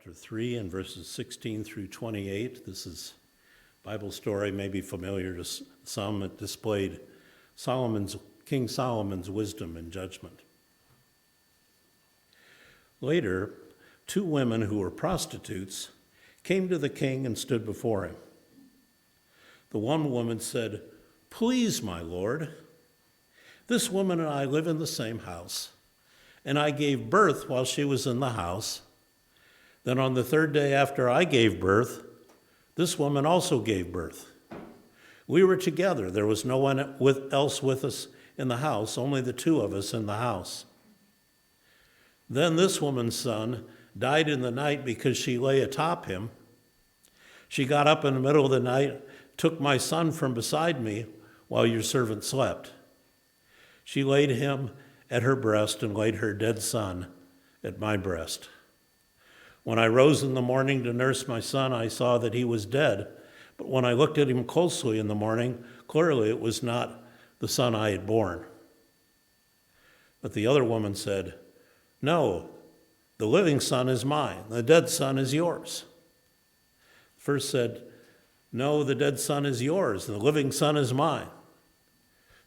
chapter 3 and verses 16 through 28. This is a Bible story may be familiar to some. It displayed King Solomon's wisdom and judgment. Later, two women who were prostitutes came to the king and stood before him. The one woman said, "Please, my lord, this woman and I live in the same house, and I gave birth while she was in the house. Then on the third day after I gave birth, this woman also gave birth. We were together. There was no one else with us in the house, only the two of us in the house. Then this woman's son died in the night because she lay atop him. She got up in the middle of the night, took my son from beside me while your servant slept. She laid him at her breast and laid her dead son at my breast. When I rose in the morning to nurse my son, I saw that he was dead. But when I looked at him closely in the morning, clearly it was not the son I had borne." But the other woman said, "No, the living son is mine. The dead son is yours." First said, "No, the dead son is yours, and the living son is mine."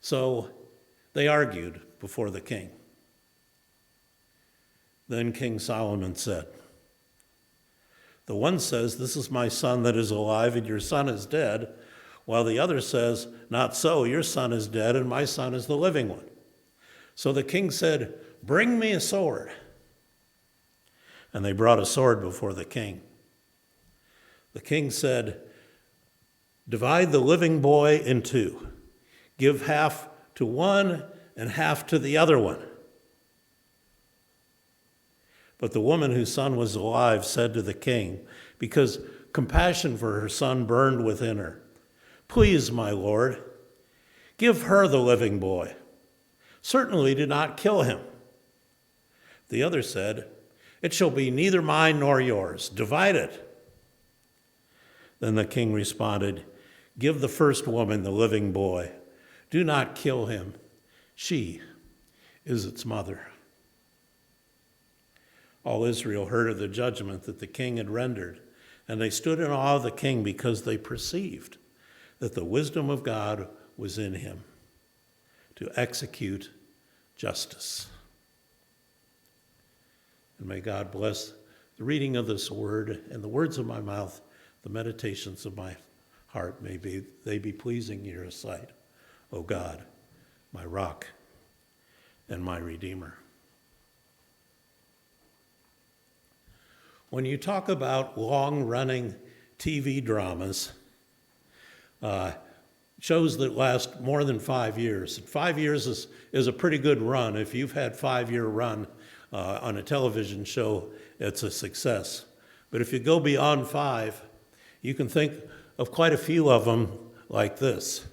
So they argued before the king. Then King Solomon said, "The one says, 'This is my son that is alive, and your son is dead,' while the other says, 'Not so, your son is dead, and my son is the living one.' So the king said, 'Bring me a sword.' And they brought a sword before the king. The king said, 'Divide the living boy in two. Give half to one and half to the other one.' But the woman whose son was alive said to the king, because compassion for her son burned within her, 'Please, my lord, give her the living boy. Certainly do not kill him.' The other said, 'It shall be neither mine nor yours. Divide it.' Then the king responded, 'Give the first woman the living boy. Do not kill him. She is its mother.' All Israel heard of the judgment that the king had rendered, and they stood in awe of the king because they perceived that the wisdom of God was in him to execute justice. And may God bless the reading of this word and the words of my mouth, the meditations of my heart. May they be pleasing in your sight, O God, my rock and my redeemer. When you talk about long-running TV dramas, shows that last more than 5 years. 5 years is a pretty good run. If you've had 5-year run on a television show, it's a success. But if you go beyond 5, you can think of quite a few of them like this: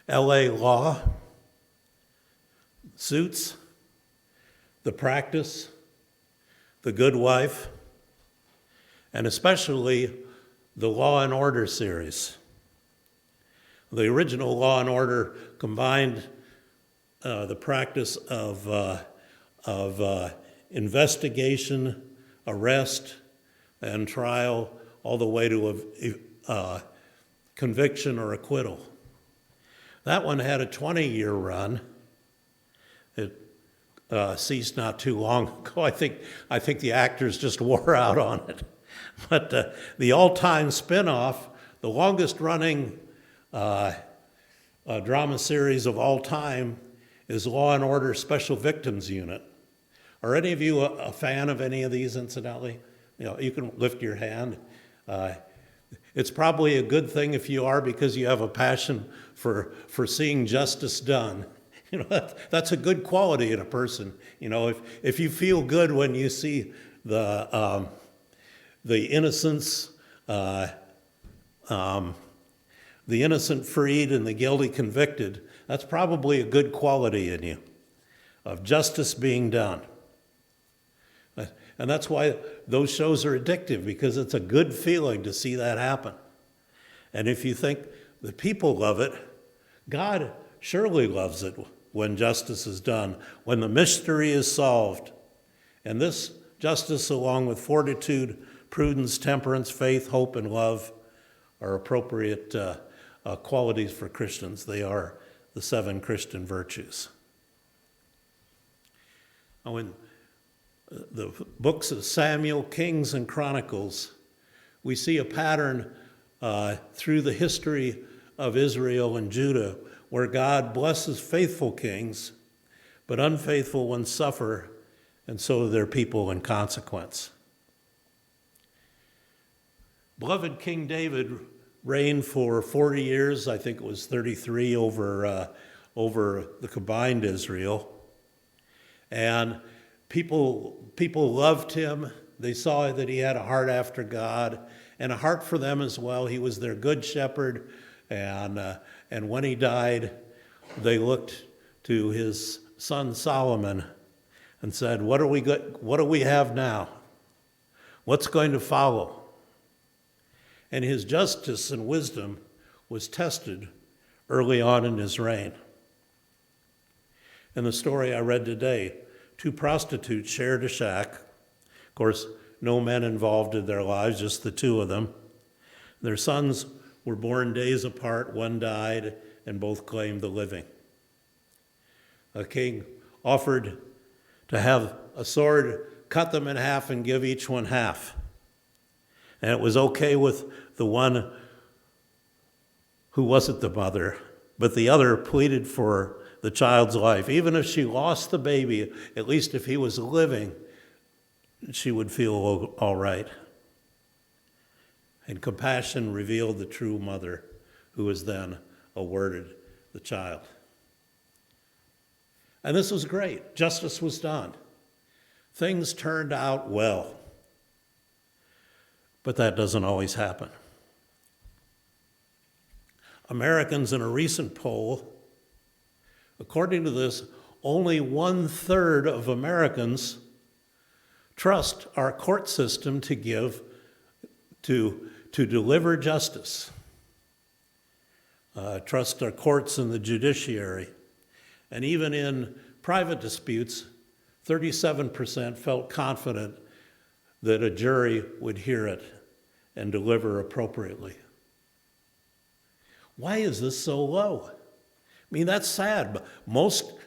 L.A. Law, Suits, The Practice, The Good Wife, and especially the Law and Order series. The original Law and Order combined the practice of investigation, arrest, and trial, all the way to a conviction or acquittal. That one had a 20-year run. It ceased not too long ago. I think the actors just wore out on it. But the all-time spin-off, the longest-running drama series of all time, is Law and Order Special Victims Unit. Are any of you a fan of any of these, incidentally? You can lift your hand. It's probably a good thing if you are, because you have a passion for seeing justice done. That's a good quality in a person. If you feel good when you see the innocence, the innocent freed and the guilty convicted, that's probably a good quality in you, of justice being done. And that's why those shows are addictive, because it's a good feeling to see that happen. And if you think the people love it, God surely loves it when justice is done, when the mystery is solved. And this justice, along with fortitude, prudence, temperance, faith, hope, and love are appropriate qualities for Christians. They are the 7 Christian virtues. Now, in the books of Samuel, Kings, and Chronicles, we see a pattern through the history of Israel and Judah where God blesses faithful kings, but unfaithful ones suffer, and so do their people in consequence. Beloved King David reigned for 40 years, I think it was 33 over the combined Israel. And people loved him. They saw that he had a heart after God and a heart for them as well. He was their good shepherd. And when he died, they looked to his son Solomon and said, what do we have now? What's going to follow? And his justice and wisdom was tested early on in his reign. In the story I read today, 2 prostitutes shared a shack. Of course, no men involved in their lives, just the 2 of them. Their sons were born days apart. One died, and both claimed the living. A king offered to have a sword cut them in half and give each one half. And it was okay with the one who wasn't the mother, but the other pleaded for the child's life. Even if she lost the baby, at least if he was living, she would feel all right. And compassion revealed the true mother, who was then awarded the child. And this was great. Justice was done. Things turned out well. But that doesn't always happen. Americans, in a recent poll, according to this, only 1/3 of Americans trust our court system to deliver justice, trust our courts and the judiciary. And even in private disputes, 37% felt confident that a jury would hear it and deliver appropriately. Why is this so low? I mean, that's sad, but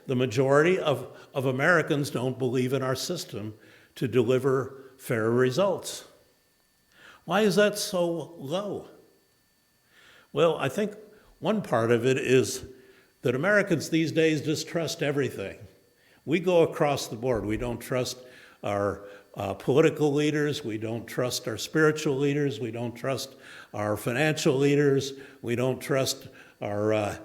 the majority of Americans don't believe in our system to deliver fair results. Why is that so low? Well, I think one part of it is that Americans these days distrust everything. We go across the board. We don't trust our political leaders. We don't trust our spiritual leaders. We don't trust our financial leaders. We don't trust our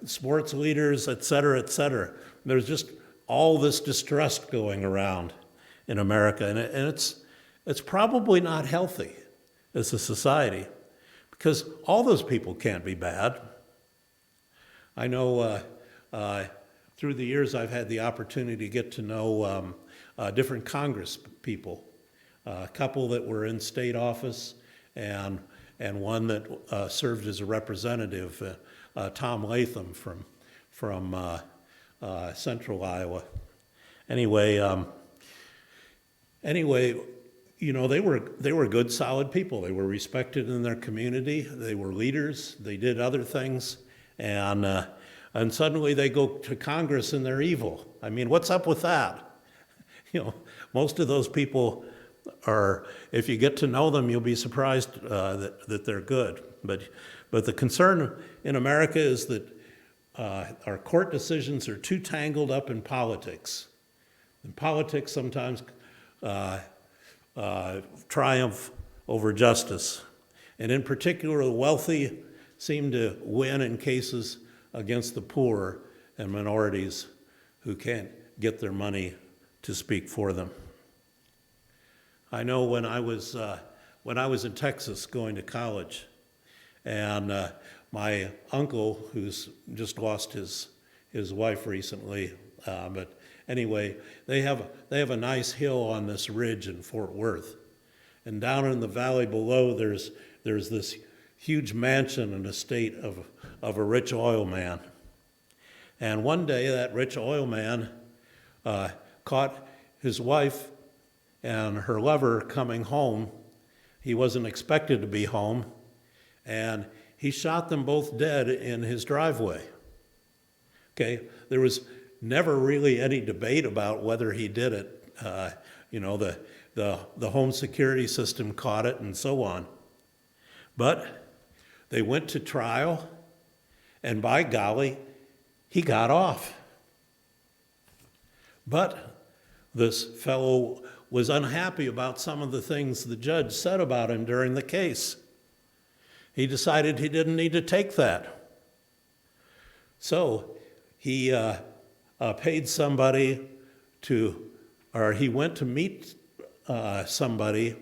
sports leaders, et cetera, et cetera. There's just all this distrust going around in America, and it's probably not healthy as a society, because all those people can't be bad. I know through the years I've had the opportunity to get to know different Congress people, a couple that were in state office and one that served as a representative, Tom Latham from central Iowa. Anyway, you know, they were good, solid people. They were respected in their community. They were leaders. They did other things, and suddenly they go to Congress and they're evil. I mean, what's up with that? You know, most of those people are, if you get to know them, you'll be surprised that they're good. But the concern in America is that our court decisions are too tangled up in politics. And politics sometimes triumph over justice. And in particular, the wealthy seem to win in cases against the poor and minorities who can't get their money to speak for them. I know when I was in Texas going to college, and my uncle, who's just lost his wife recently, but anyway, they have a nice hill on this ridge in Fort Worth, and down in the valley below, there's this huge mansion and estate of a rich oil man. And one day, that rich oil man caught his wife and her lover coming home He wasn't expected to be home, and he shot them both dead in his driveway. Okay, there was never really any debate about whether he did it. The home security system caught it and so on. But they went to trial, and by golly, he got off. But this fellow was unhappy about some of the things the judge said about him during the case. He decided he didn't need to take that. So he paid somebody he went to meet somebody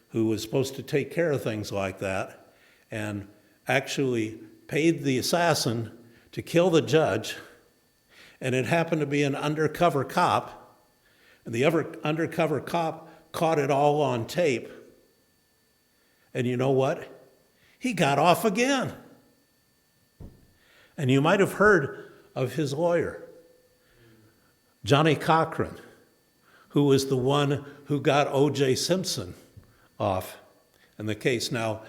who was supposed to take care of things like that, and actually paid the assassin to kill the judge, and it happened to be an undercover cop, and the other undercover cop caught it all on tape, and you know what? He got off again. And you might have heard of his lawyer, Johnny Cochran, who was the one who got O.J. Simpson off in the case. Now,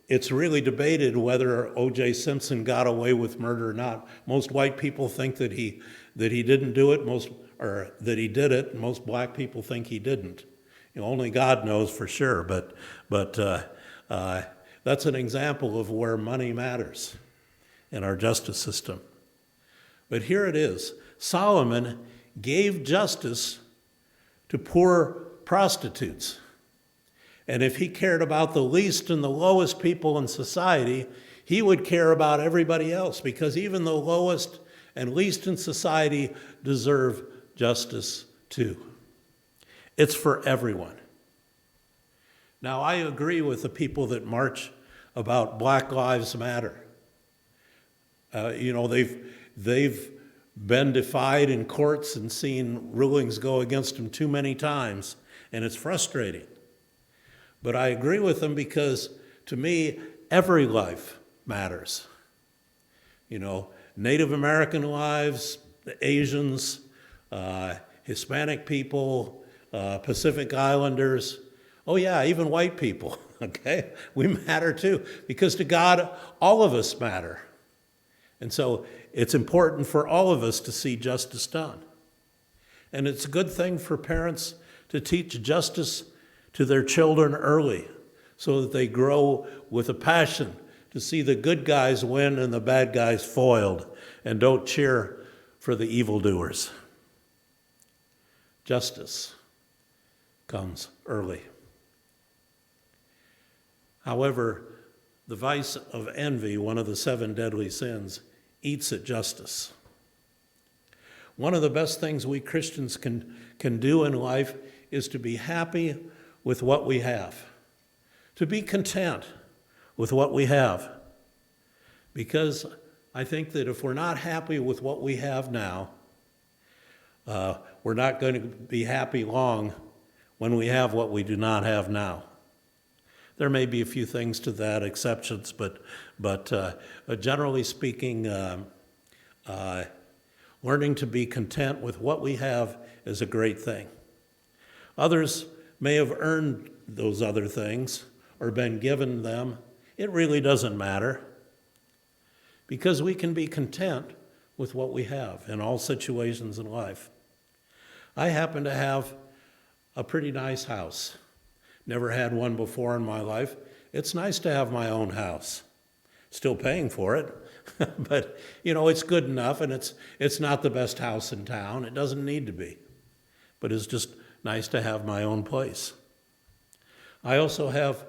it's really debated whether O.J. Simpson got away with murder or not. Most white people think that he didn't do it, or that he did it. Most black people think he didn't. Only God knows for sure, but that's an example of where money matters in our justice system. But here it is. Solomon gave justice to poor prostitutes. And if he cared about the least and the lowest people in society, he would care about everybody else, because even the lowest and least in society deserve justice too. It's for everyone. Now, I agree with the people that march about Black Lives Matter. They've been defied in courts and seen rulings go against them too many times, and it's frustrating. But I agree with them because, to me, every life matters. Native American lives, Asians, Hispanic people, Pacific Islanders, oh yeah, even white people, okay? We matter too, because to God, all of us matter. And so it's important for all of us to see justice done. And it's a good thing for parents to teach justice to their children early, so that they grow with a passion to see the good guys win and the bad guys foiled, and don't cheer for the evildoers. Justice comes early. However, the vice of envy, one of the 7 deadly sins, eats at justice. One of the best things we Christians can do in life is to be happy with what we have, to be content with what we have. Because I think that if we're not happy with what we have now, we're not going to be happy long when we have what we do not have now. There may be a few things to that, exceptions, but generally speaking, learning to be content with what we have is a great thing. Others may have earned those other things or been given them. It really doesn't matter, because we can be content with what we have in all situations in life. I happen to have a pretty nice house. Never had one before in my life. It's nice to have my own house. Still paying for it, but it's good enough, and it's not the best house in town. It doesn't need to be, but it's just nice to have my own place. I also have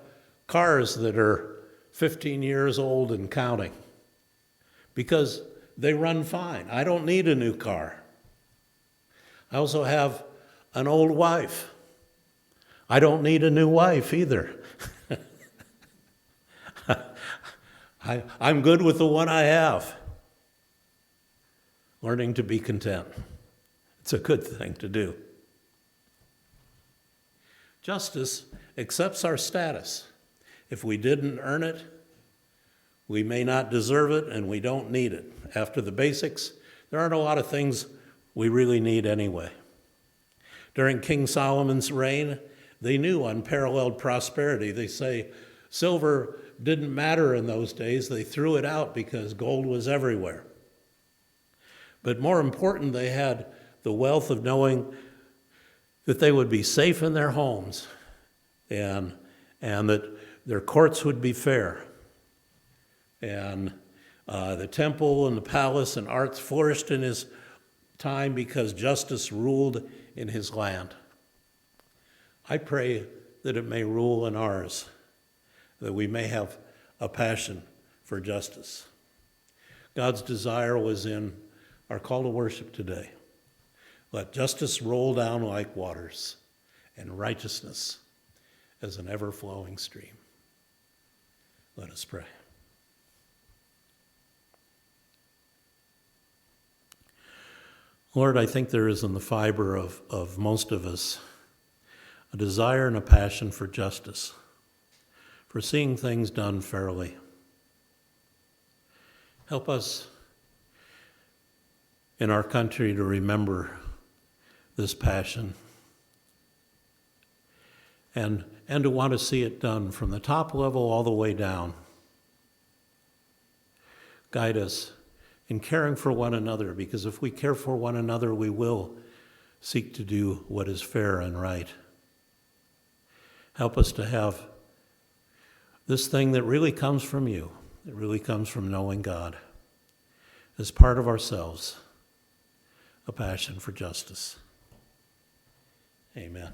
cars that are 15 years old and counting, because they run fine. I don't need a new car. I also have an old wife. I don't need a new wife either. I'm good with the one I have. Learning to be content. It's a good thing to do. Justice accepts our status. If we didn't earn it, we may not deserve it, and we don't need it. After the basics, there aren't a lot of things we really need anyway. During King Solomon's reign, They knew unparalleled prosperity. They say silver didn't matter in those days. They threw it out because gold was everywhere. But more important, they had the wealth of knowing that they would be safe in their homes and that their courts would be fair. And the temple and the palace and arts flourished in his time because justice ruled in his land. I pray that it may rule in ours, that we may have a passion for justice. God's desire was in our call to worship today. Let justice roll down like waters, and righteousness as an ever-flowing stream. Let us pray. Lord, I think there is in the fiber of most of us a desire and a passion for justice, for seeing things done fairly. Help us in our country to remember this passion and to want to see it done from the top level all the way down. Guide us in caring for one another, because if we care for one another, we will seek to do what is fair and right. Help us to have this thing that really comes from you, that really comes from knowing God, as part of ourselves, a passion for justice. Amen.